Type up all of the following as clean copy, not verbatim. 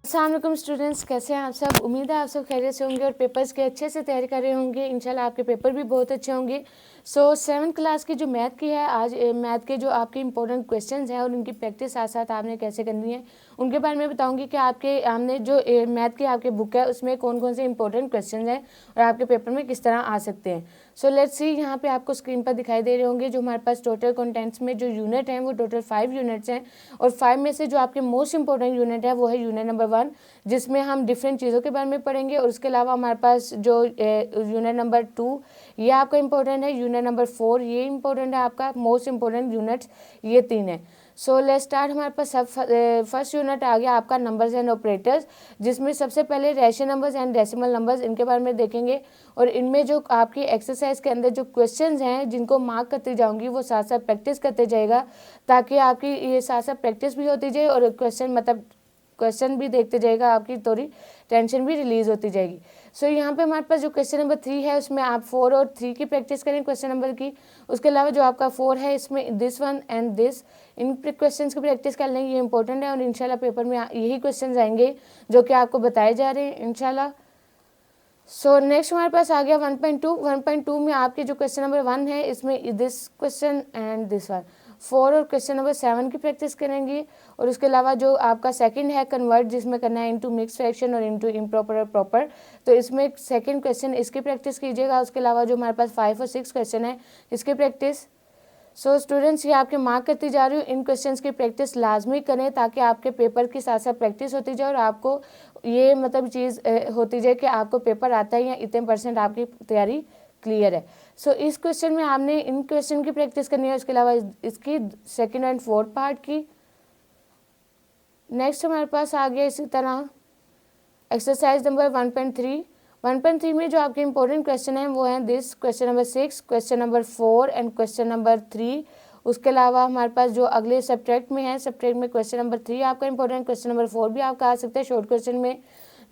अस्सलाम वालेकुम स्टूडेंट्स, कैसे हैं आप सब। उम्मीद है आप सब खैरियत से होंगे और पेपर्स की अच्छे से तैयारी कर रहे होंगे। इंशाल्लाह आपके पेपर भी बहुत अच्छे होंगे। सो 7th क्लास की जो मैथ की है, आज मैथ के जो आपके इंपॉर्टेंट क्वेश्चंस हैं और उनकी प्रैक्टिस साथ साथ आपने कैसे करनी है उनके बारे में बताऊंगी कि हमने जो मैथ की आपकी बुक है उसमें कौन कौन से इंपॉर्टेंट क्वेश्चन हैं और आपके पेपर में किस तरह आ सकते हैं। सो लेट्स सी, यहाँ पे आपको स्क्रीन पर दिखाई दे रहे होंगे जो हमारे पास टोटल कंटेंट्स में जो यूनिट हैं वो टोटल 5 यूनिट्स हैं और 5 में से जो आपके मोस्ट इंपॉर्टेंट यूनिट है वो है यूनिट नंबर 1, जिसमें हम डिफरेंट चीज़ों के बारे में पढ़ेंगे। और उसके अलावा हमारे पास जो यूनिट नंबर 2 ये आपका इंपॉर्टेंट है, यूनिट नंबर 4 ये इंपॉर्टेंट है, आपका मोस्ट इंपॉर्टेंट यूनिट्स ये 3 है। So let's start. हमारे पास सब फर्स्ट यूनिट आ गया आपका नंबर्स एंड ऑपरेटर्स, जिसमें सबसे पहले rational numbers and decimal numbers इनके बारे में देखेंगे। और इनमें जो आपकी एक्सरसाइज के अंदर जो क्वेश्चंस हैं जिनको मार्क करती जाऊंगी वो साथ साथ प्रैक्टिस करते जाएगा, ताकि आपकी ये साथ साथ प्रैक्टिस भी होती जाए और क्वेश्चन भी देखते जाएगा, आपकी थोड़ी टेंशन भी रिलीज होती जाएगी। सो यहाँ पे हमारे पास जो क्वेश्चन नंबर 3 है उसमें आप 4 और 3 की प्रैक्टिस करें क्वेश्चन नंबर की। उसके अलावा जो आपका 4 है इसमें this one and this, in questions की प्रैक्टिस कर लें, ये इंपॉर्टेंट है और इंशाल्लाह पेपर में यही क्वेश्चन आएंगे जो कि आपको बताए जा रहे हैं इंशाल्लाह। सो नेक्स्ट हमारे पास आ गया 1.2 में आपके जो क्वेश्चन नंबर 1 है इसमें this question and this one. 4 और क्वेश्चन नंबर 7 की प्रैक्टिस करेंगे। और उसके अलावा जो आपका सेकंड है कन्वर्ट, जिसमें करना है इनटू मिक्स फ्रैक्शन और इनटू इम्प्रॉपर और प्रॉपर, तो इसमें सेकंड क्वेश्चन इसकी प्रैक्टिस कीजिएगा। उसके अलावा जो हमारे पास 5 और 6 क्वेश्चन है इसकी प्रैक्टिस। सो स्टूडेंट्स, ये आपके मार्क करती जा रही हूँ, इन क्वेश्चंस की प्रैक्टिस लाजमी करें ताकि आपके पेपर की साथ साथ प्रैक्टिस होती जाए और आपको ये चीज़ होती जाए कि आपको पेपर आता है या इतने % आपकी तैयारी क्लियर है। सो इस क्वेश्चन में आपने इन क्वेश्चन की प्रैक्टिस करनी है, उसके अलावा इसकी सेकेंड एंड फोर्थ पार्ट की। नेक्स्ट हमारे पास आ गया इसी तरह एक्सरसाइज नंबर 1.3 में जो आपके इंपॉर्टेंट क्वेश्चन हैं वो हैं this question number 6, question number 4 and question number 3। उसके अलावा हमारे पास जो अगले सब्ट्रैक्ट में है, सब्ट्रैक्ट में क्वेश्चन नंबर 3 आपका इंपॉर्टेंट, क्वेश्चन नंबर 4 भी आपका आ सकता है शॉर्ट क्वेश्चन में।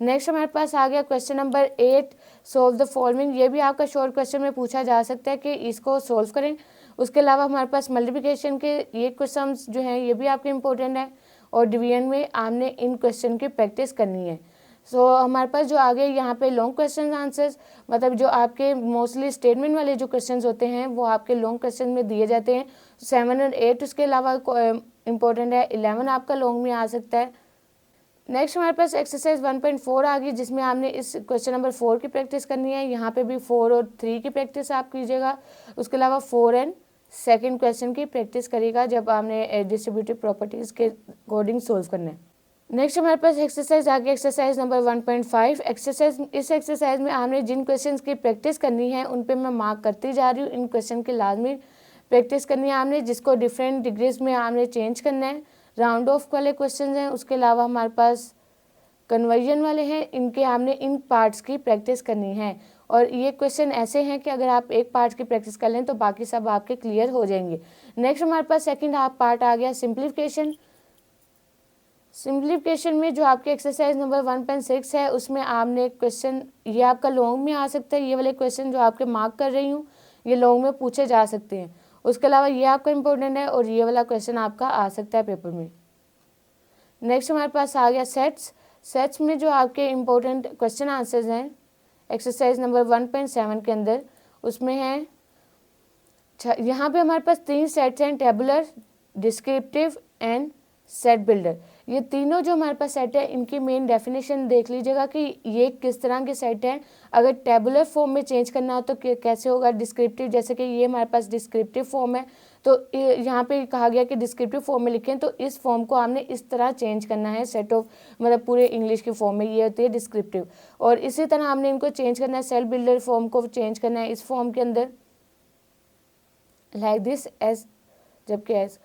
नेक्स्ट हमारे पास आ गया question number 8, solve the following, ये भी आपका शॉर्ट क्वेश्चन में पूछा जा सकता है कि इसको सोल्व करें। उसके अलावा हमारे पास मल्टीप्लिकेशन के ये क्वेश्चन जो हैं ये भी आपके इंपॉर्टेंट है और डिवीजन में आपने इन क्वेश्चन की प्रैक्टिस करनी है। सो हमारे पास जो आगे यहाँ पे लॉन्ग क्वेश्चन आंसर्स, जो आपके मोस्टली स्टेटमेंट वाले जो क्वेश्चंस होते हैं वो आपके लॉन्ग क्वेश्चन में दिए जाते हैं 7 और 8। उसके अलावा इंपॉर्टेंट है 11 आपका लॉन्ग में आ सकता है। नेक्स्ट हमारे पास एक्सरसाइज 1.4 आ गई, जिसमें आपने इस क्वेश्चन नंबर 4 की प्रैक्टिस करनी है। यहाँ पे भी 4 और 3 की प्रैक्टिस आप कीजिएगा। उसके अलावा 4 एंड सेकेंड क्वेश्चन की प्रैक्टिस करिएगा जब आपने डिस्ट्रीब्यूटिव प्रॉपर्टीज़ के अकॉर्डिंग सोल्व करना है। नेक्स्ट हमारे पास एक्सरसाइज आ गया एक्सरसाइज नंबर 1.5। इस एक्सरसाइज में आपने जिन क्वेश्चंस की प्रैक्टिस करनी है उन पे मैं मार्क करती जा रही हूँ। इन क्वेश्चन की लाजमी प्रैक्टिस करनी है आपने, जिसको डिफरेंट डिग्रीज में आपने चेंज करना है। राउंड ऑफ वाले क्वेश्चन हैं, उसके अलावा हमारे पास कन्वर्जन वाले हैं, इनके आपने इन पार्ट्स की प्रैक्टिस करनी है। और ये क्वेश्चन ऐसे हैं कि अगर आप एक पार्ट की प्रैक्टिस कर लें तो बाकी सब आपके क्लियर हो जाएंगे। नेक्स्ट हमारे पास सेकेंड हाफ पार्ट आ गया सिंप्लीफिकेशन में जो आपके एक्सरसाइज नंबर 1.6 है उसमें आपने क्वेश्चन, ये आपका लॉन्ग में आ सकता है, ये वाले क्वेश्चन जो आपके मार्क कर रही हूँ ये लॉन्ग में पूछे जा सकते हैं। उसके अलावा ये आपका इंपॉर्टेंट है और ये वाला क्वेश्चन आपका आ सकता है पेपर में। नेक्स्ट हमारे पास आ गया सेट्स में जो आपके इंपॉर्टेंट क्वेश्चन आंसर्स हैं एक्सरसाइज नंबर 1.7 के अंदर, उसमें है यहाँ पे हमारे पास 3 सेट्स हैं, tabular, descriptive and set builder. ये तीनों जो हमारे पास सेट है इनकी मेन डेफिनेशन देख लीजिएगा कि ये किस तरह के सेट हैं। अगर टेबुलर फॉर्म में चेंज करना हो तो कैसे होगा, डिस्क्रिप्टिव, जैसे कि ये हमारे पास डिस्क्रिप्टिव फॉर्म है तो यहाँ पे कहा गया कि डिस्क्रिप्टिव फॉर्म में लिखें, तो इस फॉर्म को आपने इस तरह चेंज करना है सेट ऑफ, पूरे इंग्लिश की फॉर्म में ये होती है डिस्क्रिप्टिव। और इसी तरह हमने इनको चेंज करना है, सेट बिल्डर फॉर्म को चेंज करना है इस फॉर्म के अंदर लाइक दिस एज, जबकि एज।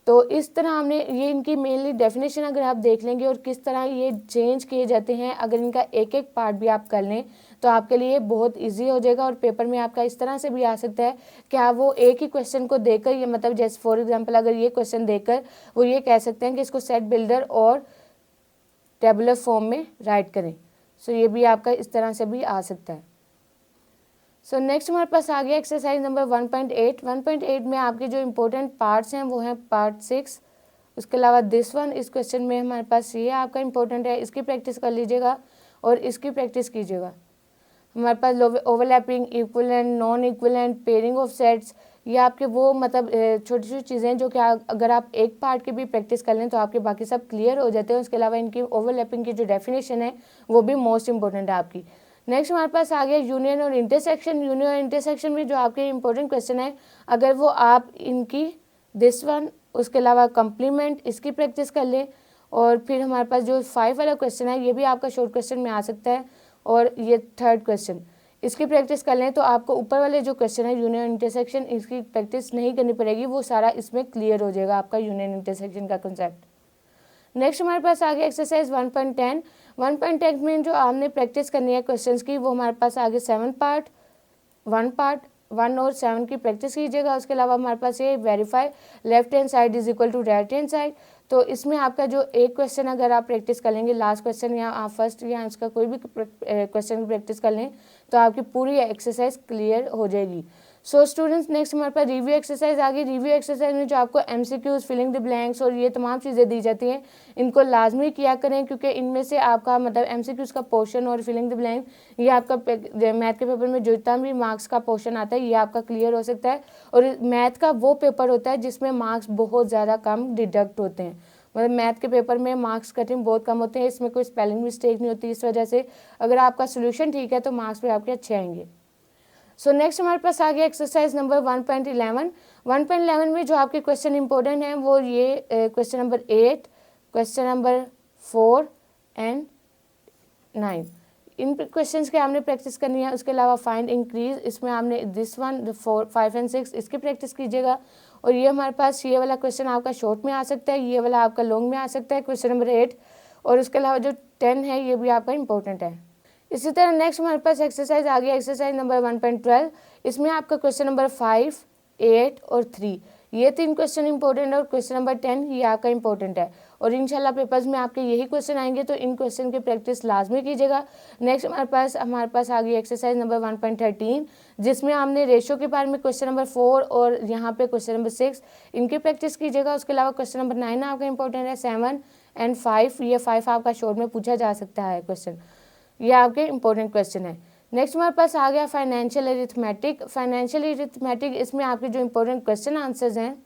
तो इस तरह हमने ये इनकी मेनली डेफिनेशन अगर आप देख लेंगे और किस तरह ये चेंज किए जाते हैं, अगर इनका एक एक पार्ट भी आप कर लें तो आपके लिए बहुत इजी हो जाएगा। और पेपर में आपका इस तरह से भी आ सकता है कि आप वो एक ही क्वेश्चन को देकर ये जैसे फॉर एग्जांपल अगर ये क्वेश्चन देकर वो ये कह सकते हैं कि इसको सेट बिल्डर और टेबुलर फॉर्म में राइट करें। सो ये भी आपका इस तरह से भी आ सकता है। सो नेक्स्ट हमारे पास आ गया एक्सरसाइज नंबर 1.8 में आपके जो इंपॉर्टेंट पार्ट्स हैं वो हैं पार्ट 6 उसके अलावा दिस वन, इस क्वेश्चन में हमारे पास ये आपका इंपॉर्टेंट है, इसकी प्रैक्टिस कर लीजिएगा और इसकी प्रैक्टिस कीजिएगा। हमारे पास overlapping, equivalent, non equivalent, pairing of sets, ये आपके वो मतलब छोटी छोटी चीज़ें जो कि अगर आप एक पार्ट की भी प्रैक्टिस कर लें तो आपके बाकी सब क्लियर हो जाते हैं। उसके अलावा इनकी ओवरलैपिंग की जो डेफिनेशन है वो भी मोस्ट इंपॉर्टेंट है आपकी। नेक्स्ट हमारे पास आ गया यूनियन और इंटरसेक्शन। यूनियन और इंटरसेक्शन में जो आपके इंपॉर्टेंट क्वेश्चन है, अगर वो आप इनकी दिस वन, उसके अलावा कंप्लीमेंट, इसकी प्रैक्टिस कर लें, और फिर हमारे पास जो 5 वाला क्वेश्चन है ये भी आपका शॉर्ट क्वेश्चन में आ सकता है, और ये 3rd क्वेश्चन, इसकी प्रैक्टिस कर लें तो आपको ऊपर वाले जो क्वेश्चन है यूनियन इंटरसेक्शन, इसकी प्रैक्टिस नहीं करनी पड़ेगी, वो सारा इसमें क्लियर हो जाएगा आपका यूनियन इंटरसेक्शन का कंसेप्ट। नेक्स्ट हमारे पास आ गया एक्सरसाइज 1.10। 1.10 में जो आपने प्रैक्टिस करनी है क्वेश्चंस की, वो हमारे पास आगे 7 पार्ट, 1 और 7 की प्रैक्टिस कीजिएगा। उसके अलावा हमारे पास ये verify left hand side is equal to right hand side, तो इसमें आपका जो एक क्वेश्चन अगर आप प्रैक्टिस कर लेंगे, लास्ट क्वेश्चन या आप फर्स्ट या इसका कोई भी क्वेश्चन की प्रैक्टिस कर लें तो आपकी पूरी एक्सरसाइज क्लियर हो जाएगी। सो स्टूडेंट्स, नेक्स्ट हमारे पास रिव्यू एक्सरसाइज आ गई। रिव्यू एक्सरसाइज में जो आपको MCQs, फिलिंग द ब्लैंक्स और ये तमाम चीज़ें दी जाती हैं, इनको लाजमी किया करें, क्योंकि इनमें से आपका मतलब MCQs का पोर्शन और फिलिंग द ब्लैंक, ये आपका मैथ के पेपर में जो जितना भी मार्क्स का पोर्शन आता है ये आपका क्लियर हो सकता है। और मैथ का वो पेपर होता है जिसमें मार्क्स बहुत ज़्यादा कम डिडक्ट होते हैं, मतलब मैथ के पेपर में मार्क्स कटिंग बहुत कम होते हैं, इसमें कोई स्पेलिंग मिस्टेक नहीं होती, इस वजह से अगर आपका सोल्यूशन ठीक है तो मार्क्स भी आपके अच्छे आएंगे। सो नेक्स्ट हमारे पास आ गया एक्सरसाइज नंबर 1.11। 1.11 में जो आपके क्वेश्चन इंपॉर्टेंट हैं वो ये question number 8, question number 4 and 9, in questions के आपने प्रैक्टिस करनी है। उसके अलावा फाइंड इंक्रीज, इसमें आपने दिस वन, 4, 5 एंड 6 इसकी प्रैक्टिस कीजिएगा। और ये हमारे पास ये वाला क्वेश्चन आपका शॉर्ट में आ सकता है, ये वाला आपका लॉन्ग में आ सकता है, क्वेश्चन नंबर 8। और उसके अलावा जो 10 है ये भी आपका इंपॉर्टेंट है। इसी तरह नेक्स्ट हमारे पास एक्सरसाइज आ गया एक्सरसाइज नंबर 1.12। इसमें आपका क्वेश्चन नंबर 5, 8 और 3 ये 3 क्वेश्चन इंपॉर्टेंट है, और क्वेश्चन नंबर 10 ये आपका इंपॉर्टेंट है, और इंशाल्लाह पेपर्स में आपके यही क्वेश्चन आएंगे, तो इन क्वेश्चन की प्रैक्टिस लाजमी कीजिएगा। नेक्स्ट हमारे पास आ गई एक्सरसाइज नंबर 1.13, जिसमें हमने रेशो के बारे में क्वेश्चन नंबर 4 और यहाँ पे क्वेश्चन नंबर 6 इनकी प्रैक्टिस कीजिएगा। उसके अलावा क्वेश्चन नंबर 9 आपका इंपॉर्टेंट है, 7 एंड 5, ये 5 आपका शॉर्ट में पूछा जा सकता है क्वेश्चन, ये आपके इंपॉर्टेंट क्वेश्चन है। नेक्स्ट हमारे पास आ गया फाइनेंशियल अरिथमेटिक। फाइनेंशियल अरिथमेटिक, इसमें आपके जो इंपॉर्टेंट क्वेश्चन आंसर्स हैं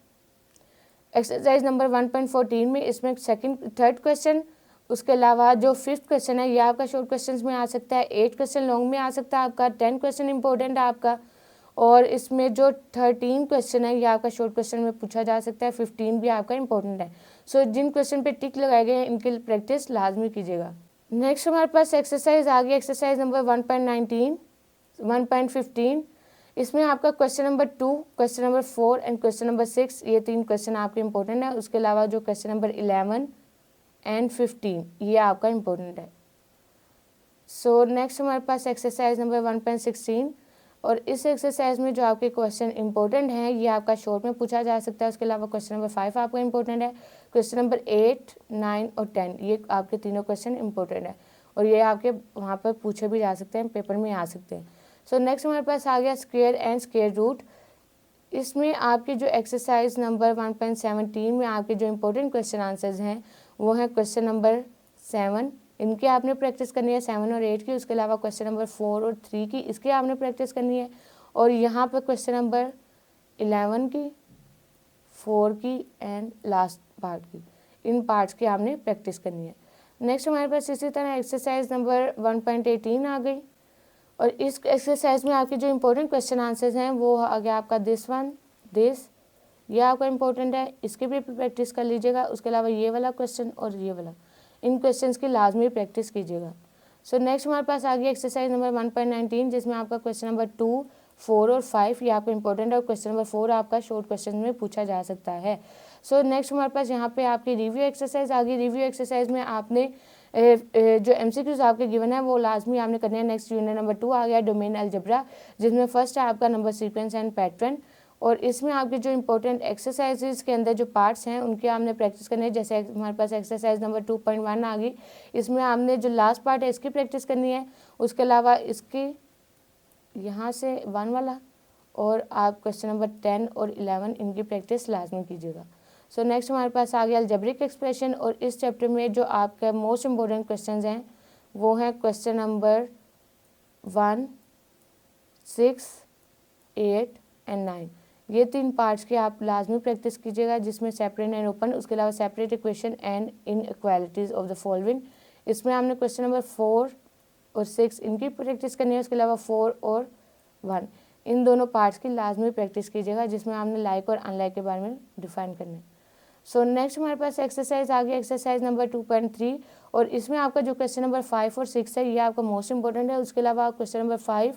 एक्सरसाइज नंबर 1.14 में, इसमें 3rd क्वेश्चन, उसके अलावा जो 5th क्वेश्चन है ये आपका शॉर्ट क्वेश्चन में आ सकता है, 8 क्वेश्चन लॉन्ग में आ सकता है आपका, 10 क्वेश्चन इंपॉर्टेंट है आपका, और इसमें जो 13 क्वेश्चन है ये आपका शॉर्ट क्वेश्चन में पूछा जा सकता है, 15 भी आपका इंपॉर्टेंट है। सो जिन क्वेश्चन पे टिक लगाए गए हैं इनकी प्रैक्टिस लाजमी कीजिएगा। नेक्स्ट हमारे पास एक्सरसाइज आ गई एक्सरसाइज नंबर 1.19, 1.15। इसमें आपका question number 2, question number 4 and question number 6 ये 3 क्वेश्चन आपके इंपॉर्टेंट है। उसके अलावा जो क्वेश्चन नंबर 11 एंड 15 ये आपका इंपॉर्टेंट है। सो नेक्स्ट हमारे पास एक्सरसाइज नंबर 1.16, और इस एक्सरसाइज में जो आपके क्वेश्चन इंपॉर्टेंट हैं ये आपका शॉर्ट में पूछा जा सकता है। उसके अलावा क्वेश्चन नंबर 5 आपका इंपॉर्टेंट है, क्वेश्चन नंबर 8, 9 और 10 ये आपके तीनों क्वेश्चन इंपॉर्टेंट है, और ये आपके वहाँ पर पूछे भी जा सकते हैं, पेपर में आ सकते हैं। सो नेक्स्ट हमारे पास आ गया स्क्वायर एंड स्क्वायर रूट। इसमें आपकी जो एक्सरसाइज नंबर 1.17 में आपके जो इंपॉर्टेंट क्वेश्चन आंसर्स हैं वो हैं क्वेश्चन नंबर 7, इनकी आपने प्रैक्टिस करनी है 7 और 8 की। उसके अलावा क्वेश्चन नंबर 4 और 3 की, इसकी आपने प्रैक्टिस करनी है, और यहाँ पर क्वेश्चन नंबर 11 की, 4 की एंड लास्ट पार्ट की, इन पार्ट्स की आपने प्रैक्टिस करनी है। नेक्स्ट हमारे पास इसी तरह एक्सरसाइज नंबर 1.18 आ गई, और इस एक्सरसाइज में आपके जो इंपॉर्टेंट क्वेश्चन आंसर्स हैं वो आ गया आपका दिस वन, दिस, ये आपका इंपॉर्टेंट है, इसकी भी प्रैक्टिस कर लीजिएगा। उसके अलावा ये वाला क्वेश्चन और ये वाला, इन क्वेश्चंस की लाजमी प्रैक्टिस कीजिएगा। सो नेक्स्ट हमारे पास आ गया एक्सरसाइज नंबर 1.19, जिसमें आपका क्वेश्चन नंबर 2, 4 और 5 ये आपका इंपॉर्टेंट है, और क्वेश्चन नंबर 4 आपका शॉर्ट क्वेश्चन में पूछा जा सकता है। सो नेक्स्ट हमारे पास यहाँ पे आपकी रिव्यू एक्सरसाइज आ गई। रिव्यू एक्सरसाइज में आपने जो MCQs आपके गिवन है वो लाजमी आपने करने हैं। नेक्स्ट यूनिट नंबर 2 आ गया डोमेन अलजबरा, जिसमें फर्स्ट है आपका नंबर सीक्वेंस एंड पैटर्न, और इसमें आपके जो इंपॉर्टेंट एक्सरसाइजेज के अंदर जो पार्ट्स हैं उनकी आपने प्रैक्टिस करनी है। जैसे हमारे पास एक्सरसाइज नंबर 2.1 आ गई, इसमें आपने जो लास्ट पार्ट है इसकी प्रैक्टिस करनी है। उसके अलावा इसकी यहाँ से 1 वाला, और आप क्वेश्चन नंबर 10 और 11 इनकी प्रैक्टिस लाजमी कीजिएगा। सो नेक्स्ट हमारे पास आ गया अलजेब्रिक एक्सप्रेशन, और इस चैप्टर में जो आपका मोस्ट इम्पोर्टेंट क्वेश्चंस हैं वो हैं क्वेश्चन नंबर 1, 6, 8 एंड 9। ये 3 पार्ट्स की आप लाजमी प्रैक्टिस कीजिएगा, जिसमें सेपरेट एंड ओपन, उसके अलावा separate equation and inequalities of the following. इसमें हमने क्वेश्चन नंबर 4 और 6 इनकी प्रैक्टिस करनी है, उसके अलावा 4 और 1 इन दोनों पार्ट्स की लाजमी प्रैक्टिस कीजिएगा, जिसमें हमने लाइक और अनलाइक के बारे में डिफाइन करना है। सो नेक्स्ट हमारे पास एक्सरसाइज आ गया, एक्सरसाइज नंबर 2.3, और इसमें आपका जो क्वेश्चन नंबर 5 और 6 है ये आपका मोस्ट इंपॉर्टेंट है। उसके अलावा आप क्वेश्चन नंबर 5,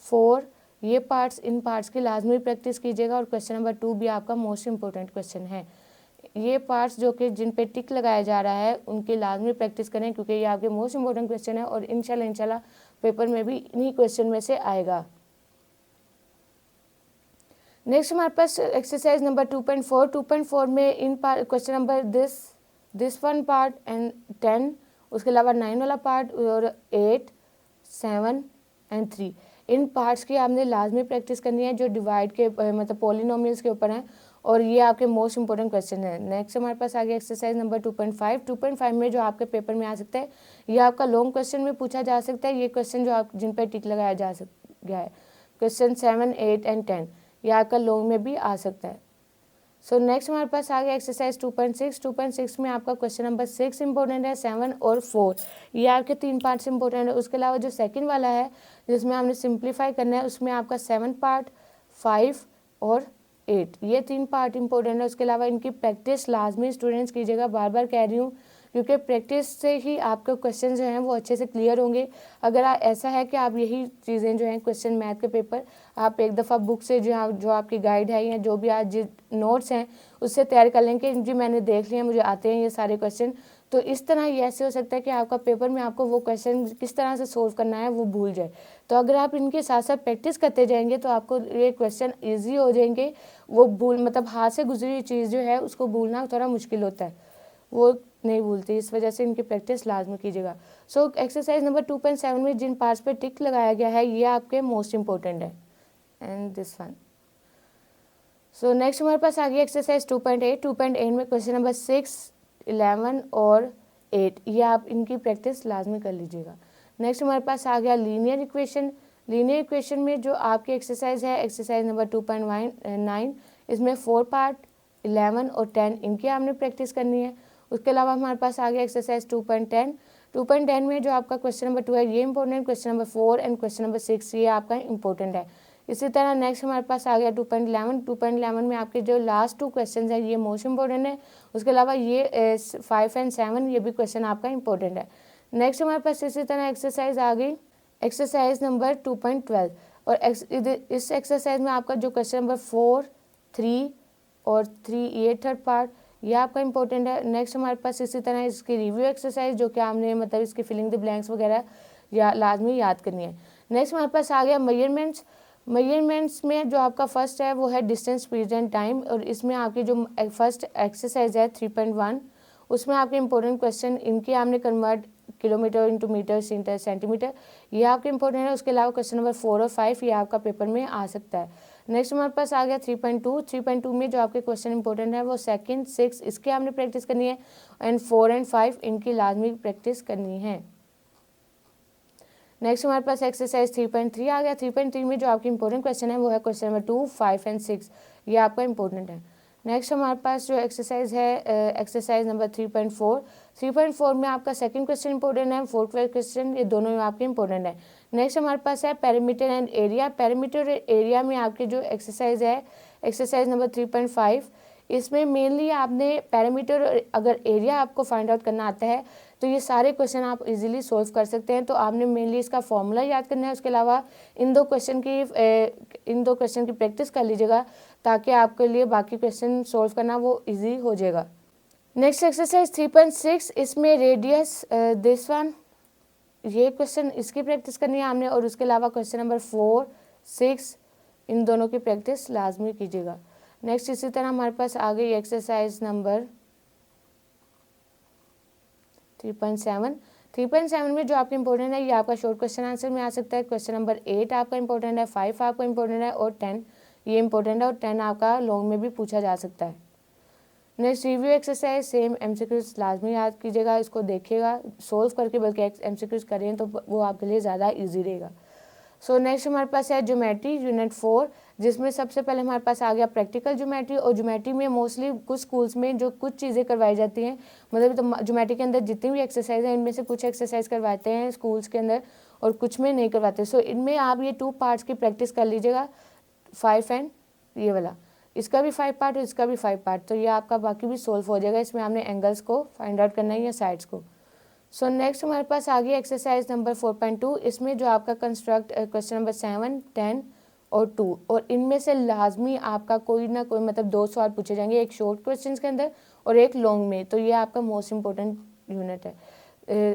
4 ये पार्ट्स, इन पार्ट्स की लाजमी प्रैक्टिस कीजिएगा, और क्वेश्चन नंबर 2 भी आपका मोस्ट इंपॉर्टेंट क्वेश्चन है। ये पार्ट्स जो कि जिन पे टिक लगाया जा रहा है उनकी लाजमी प्रैक्टिस करें, क्योंकि ये आपके मोस्ट इंपॉर्टेंट क्वेश्चन है और इंशाल्लाह पेपर में भी इन्हीं क्वेश्चन में से आएगा। नेक्स्ट हमारे पास एक्सरसाइज नंबर 2.4 में इन question number this one part and 10, उसके अलावा 9 वाला पार्ट और 8, 7 एंड 3 इन पार्ट्स की आपने लाजमी प्रैक्टिस करनी है, जो डिवाइड के मतलब पॉलिनोमियल्स के ऊपर हैं, और ये आपके मोस्ट इंपॉर्टेंट क्वेश्चन है। नेक्स्ट हमारे पास आ गया एक्सरसाइज नंबर 2.5 में जो आपके पेपर में आ सकता है, ये आपका लॉन्ग क्वेश्चन में पूछा जा सकता है। ये क्वेश्चन जो आप जिन पर टिक लगाया जा गया है, क्वेश्चन 7, 8 एंड 10 ये आपका लॉन्ग में भी आ सकता है। सो नेक्स्ट हमारे पास आ गया एक्सरसाइज 2.6 में आपका क्वेश्चन नंबर 6 इंपॉर्टेंट है, 7 और 4 ये आपके 3 पार्ट्स इंपॉर्टेंट है। उसके अलावा जो सेकंड वाला है जिसमें हमने सिंप्लीफाई करना है, उसमें आपका 7 पार्ट, 5 और 8 ये 3 पार्ट इंपॉर्टेंट है। उसके अलावा इनकी प्रैक्टिस लाजमी स्टूडेंट्स कीजिएगा, बार बार कह रही हूँ, क्योंकि प्रैक्टिस से ही आपके क्वेश्चन जो हैं वो अच्छे से क्लियर होंगे। अगर ऐसा है कि आप यही चीज़ें जो हैं क्वेश्चन मैथ के पेपर आप एक दफ़ा बुक से जो आपकी गाइड है या जो भी आज नोट्स हैं उससे तैयार कर लेंगे, जी मैंने देख लिया, मुझे आते हैं ये सारे क्वेश्चन, तो इस तरह ये ऐसे हो सकता है कि आपका पेपर में आपको वो क्वेश्चन किस तरह से सोल्व करना है वो भूल जाए। तो अगर आप इनके साथ साथ प्रैक्टिस करते जाएंगे तो आपको ये क्वेश्चन ईजी हो जाएंगे। वो मतलब हाथ से गुजरी हुई चीज़ जो है उसको भूलना थोड़ा मुश्किल होता है, वो नहीं भूलती, इस वजह से इनकी प्रैक्टिस लाजमी कीजिएगा। सो एक्सरसाइज नंबर 2.7 में जिन पार्ट्स पे टिक लगाया गया है ये आपके मोस्ट इंपॉर्टेंट है, and this one. So next हमारे पास आ गया एक्सरसाइज 2.8 में क्वेश्चन नंबर 6, 11 और 8 ये आप इनकी प्रैक्टिस लाजमी कर लीजिएगा। नेक्स्ट हमारे पास आ गया लीनियर इक्वेशन में जो आपकी एक्सरसाइज है एक्सरसाइज नंबर 2.9 इसमें 4 पार्ट, 11 और 10 इनकी आपने प्रैक्टिस करनी है। उसके अलावा हमारे पास आ गया एक्सरसाइज 2.10 में जो आपका क्वेश्चन नंबर 2 है ये important, question number 4 and question number 6 ये आपका इंपॉर्टेंट है। इसी तरह नेक्स्ट हमारे पास आ गया 2.11 में आपके जो लास्ट 2 क्वेश्चन है ये मोस्ट इंपॉर्टेंट है। उसके अलावा ये 5 एंड 7 ये भी क्वेश्चन आपका इंपॉर्टेंट है। नेक्स्ट हमारे पास इसी तरह एक्सरसाइज आ गई एक्सरसाइज नंबर 2.12, और इस एक्सरसाइज में आपका जो क्वेश्चन नंबर 4, 3 और 3 ये थर्ड पार्ट ये आपका इंपॉर्टेंट है। नेक्स्ट हमारे पास इसी तरह इसकी रिव्यू एक्सरसाइज जो कि हमने मतलब इसकी फिलिंग द ब्लैंक्स वगैरह या लाजमी याद करनी है। नेक्स्ट हमारे पास आ गया मेजरमेंट्स में जो आपका फर्स्ट है वो है डिस्टेंस, स्पीड एंड टाइम, और इसमें आपकी जो फर्स्ट एक्सरसाइज है 3.1 उसमें आपके इंपॉर्टेंट क्वेश्चन इनके हमने convert kilometre into metre centimetre ये आपके इंपॉर्टेंट है। उसके अलावा क्वेश्चन नंबर 4 और 5 ये आपका पेपर में आ सकता है। नेक्स्ट हमारे पास आ गया 3.2 में जो आपके क्वेश्चन इंपॉर्टेंट है वो 2, 6 इसके आपने प्रैक्टिस करनी है, एंड 4 एंड 5 इनकी लाजमी प्रैक्टिस करनी है। नेक्स्ट हमारे पास एक्सरसाइज 3.3 आ गया। 3.3 में जो आपकी इंपॉर्टेंट क्वेश्चन है वो है क्वेश्चन नंबर 2, 5 एंड 6 ये आपका इंपॉर्टेंट है। नेक्स्ट हमारे पास जो एक्सरसाइज है एक्सरसाइज नंबर 3.4 में आपका सेकंड क्वेश्चन इंपॉर्टेंट है, फोर्थ क्वेश्चन ये दोनों में आपके इंपॉर्टेंट है। नेक्स्ट हमारे पास है पेरीमीटर एंड एरिया में आपके जो एक्सरसाइज है एक्सरसाइज नंबर 3.5 इसमें मेनली आपने पैरामीटर अगर एरिया आपको फाइंड आउट करना आता है तो ये सारे क्वेश्चन आप इजीली सोल्व कर सकते हैं। तो आपने मेनली इसका फॉर्मूला याद करना है, उसके अलावा इन दो क्वेश्चन की प्रैक्टिस कर लीजिएगा ताकि आपके लिए बाकी क्वेश्चन सोल्व करना वो इजी हो जाएगा। नेक्स्ट एक्सरसाइज 3.6 इसमें रेडियस दिस वन ये क्वेश्चन इसकी प्रैक्टिस करनी है आपने, और उसके अलावा क्वेश्चन नंबर 4, 6 इन दोनों की प्रैक्टिस लाजमी कीजिएगा। नेक्स्ट इसी तरह हमारे पास आ गई एक्सरसाइज नंबर 3.7 में जो आपका इंपॉर्टेंट है ये आपका शॉर्ट क्वेश्चन आंसर में आ सकता है। क्वेश्चन नंबर 8 आपका इंपॉर्टेंट है, 5 आपका इंपॉर्टेंट है और 10 ये इंपॉर्टेंट है, और 10 आपका लॉन्ग में भी पूछा जा सकता है। Next review exercise, same MCQs लाजमी याद कीजिएगा, इसको देखिएगा सोल्व करके, बल्कि एमसीक्यूज करें तो वो आपके लिए ज़्यादा ईजी रहेगा। सो नेक्स्ट हमारे पास है ज्योमेट्री यूनिट 4, जिसमें सबसे पहले हमारे पास आ गया प्रैक्टिकल ज्योमेट्री। और ज्योमेट्री में मोस्टली कुछ स्कूल्स में जो कुछ चीज़ें करवाई जाती हैं, मतलब तो ज्योमेट्री के अंदर जितनी भी एक्सरसाइज हैं इनमें से कुछ एक्सरसाइज करवाते हैं स्कूल्स के अंदर और कुछ में नहीं करवाते। सो इनमें आप ये 2 पार्ट्स की प्रैक्टिस कर लीजिएगा, 5 एंड ये वाला, इसका भी 5 पार्ट और इसका भी 5 पार्ट, तो ये आपका बाकी भी सोल्व हो जाएगा। इसमें आपने एंगल्स को फाइंड आउट करना है या साइड्स को। सो नेक्स्ट हमारे पास आ गया एक्सरसाइज नंबर 4.2। इसमें जो आपका कंस्ट्रक्ट क्वेश्चन नंबर 7, 10 और 2, और इनमें से लाजमी आपका कोई ना कोई मतलब 2 सवाल पूछे जाएंगे, एक शॉर्ट क्वेश्चन के अंदर और एक लॉन्ग में। तो ये आपका मोस्ट इंपॉर्टेंट यूनिट है,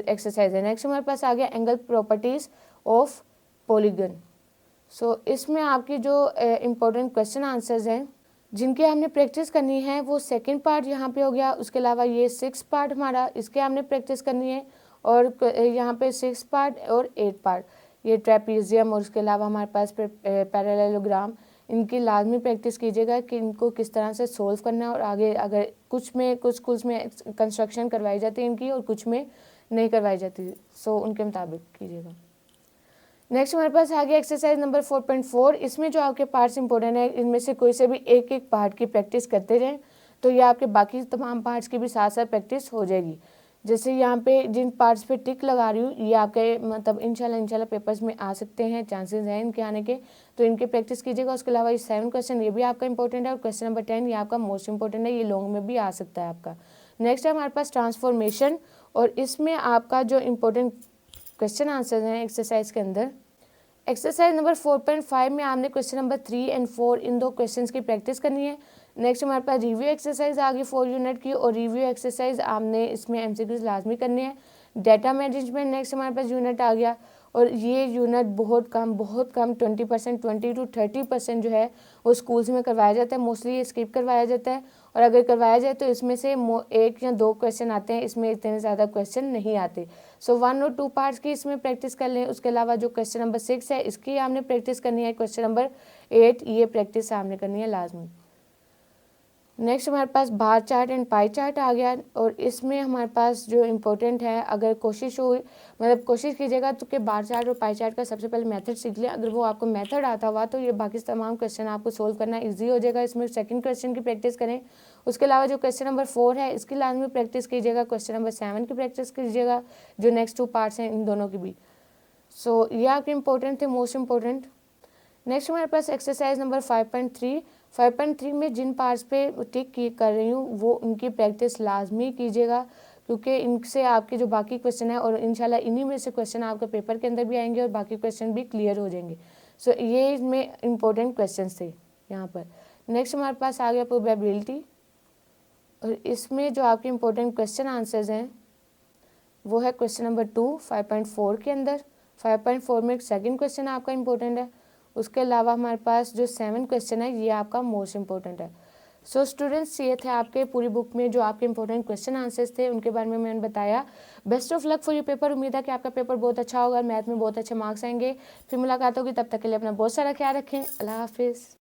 एक्सरसाइज है। नेक्स्ट हमारे पास आ गया एंगल प्रॉपर्टीज ऑफ पॉलीगन। सो इसमें आपकी जो इम्पोर्टेंट क्वेश्चन आंसर्स हैं जिनके हमने प्रैक्टिस करनी है वो सेकंड पार्ट यहाँ पे हो गया। उसके अलावा ये 6 पार्ट हमारा, इसके हमने प्रैक्टिस करनी है, और यहाँ पे 6 पार्ट और 8 पार्ट, ये ट्रेपीजियम और उसके अलावा हमारे पास पैरेललोग्राम, इनकी लाजमी प्रैक्टिस कीजिएगा कि इनको किस तरह से सोल्व करना है। और आगे अगर कुछ स्कूल्स में कंस्ट्रक्शन करवाई जाती है इनकी और कुछ में नहीं करवाई जाती, सो उनके मुताबिक कीजिएगा। नेक्स्ट हमारे पास आ गया एक्सरसाइज नंबर 4.4। इसमें जो आपके पार्ट्स इंपॉर्टेंट है इनमें से कोई से भी एक एक पार्ट की प्रैक्टिस करते रहें तो ये आपके बाकी तमाम पार्ट्स की भी साथ साथ प्रैक्टिस हो जाएगी। जैसे यहाँ पे जिन पार्ट्स पे टिक लगा रही हूँ ये आपके मतलब इंशाल्लाह पेपर्स में आ सकते हैं, चांसेस हैं इनके आने के, तो इनकी प्रैक्टिस कीजिएगा। उसके अलावा ये 7 क्वेश्चन ये भी आपका इंपॉर्टेंट है, और क्वेश्चन नंबर 10 ये आपका मोस्ट इंपॉर्टेंट है, ये लॉन्ग में भी आ सकता है आपका। नेक्स्ट है हमारे पास ट्रांसफॉर्मेशन, और इसमें आपका जो इम्पोर्टेंट क्वेश्चन आंसर हैं एक्सरसाइज के अंदर, एक्सरसाइज नंबर 4.5 में आपने question number 3 and 4 in 2 questions की प्रैक्टिस करनी है। नेक्स्ट हमारे पास रिव्यू एक्सरसाइज आ गई 4 यूनिट की, और रिव्यू एक्सरसाइज आपने इसमें एमसीक्यूज लाजमी करने हैं। डाटा मैनेजमेंट नेक्स्ट हमारे पास यूनिट आ गया, और ये यूनिट बहुत कम 20% 20 to 30% जो है वो स्कूल्स में करवाया जाता है, मोस्टली ये स्किप करवाया जाता है, और अगर करवाया जाए तो इसमें से 1 या 2 क्वेश्चन आते हैं, इसमें इतने ज़्यादा क्वेश्चन नहीं आते। सो 1 और 2 पार्ट्स की इसमें प्रैक्टिस कर लें। उसके अलावा जो क्वेश्चन नंबर 6 है इसकी आपने प्रैक्टिस करनी है, क्वेश्चन नंबर 8 ये प्रैक्टिस आपने करनी है लाजमी। नेक्स्ट हमारे पास bar chart and pie chart आ गया, और इसमें हमारे पास जो इम्पोर्टेंट है, अगर कोशिश हो मतलब कोशिश कीजिएगा तो कि बार चार्ट और पाई चार्ट का सबसे पहले मेथड सीख लें। अगर वो आपको मेथड आता हुआ तो ये बाकी तमाम क्वेश्चन आपको सोल्व करना ईजी हो जाएगा। इसमें सेकंड क्वेश्चन की प्रैक्टिस करें। उसके अलावा जो क्वेश्चन नंबर 4 है इसकी लाजमी प्रैक्टिस कीजिएगा, क्वेश्चन नंबर 7 की प्रैक्टिस कीजिएगा, जो नेक्स्ट 2 पार्ट्स हैं इन दोनों की भी। सो ये आपके इंपॉर्टेंट थे, मोस्ट इंपॉर्टेंट। नेक्स्ट हमारे पास एक्सरसाइज नंबर 5.3 में जिन पार्ट्स पे टिक कर रही हूँ वो उनकी प्रैक्टिस लाजमी कीजिएगा, क्योंकि इनसे आपके जो बाकी क्वेश्चन है, और इंशाल्लाह इन्हीं में से क्वेश्चन आपके पेपर के अंदर भी आएंगे और बाकी क्वेश्चन भी क्लियर हो जाएंगे। सो ये इसमें इम्पोर्टेंट क्वेश्चन थे यहाँ पर। नेक्स्ट हमारे पास आ गया प्रोबेबिलिटी, और इसमें जो आपके इम्पोर्टेंट क्वेश्चन आंसर्स हैं वो है क्वेश्चन नंबर 2 5.4 के अंदर। 5.4 में एक सेकेंड क्वेश्चन आपका इम्पोर्टेंट है। उसके अलावा हमारे पास जो 7 क्वेश्चन है ये आपका मोस्ट इंपॉर्टेंट है। सो स्टूडेंट्स ये थे आपके पूरी बुक में जो आपके इंपॉर्टेंट क्वेश्चन आंसर्स थे, उनके बारे में मैंने बताया। Best of luck for your paper. उम्मीद है कि आपका पेपर बहुत अच्छा होगा और मैथ में बहुत अच्छे मार्क्स आएंगे। फिर मुलाकात होगी, तब तक के लिए अपना बहुत सारा ख्याल रखें। अल्लाह हाफिज़।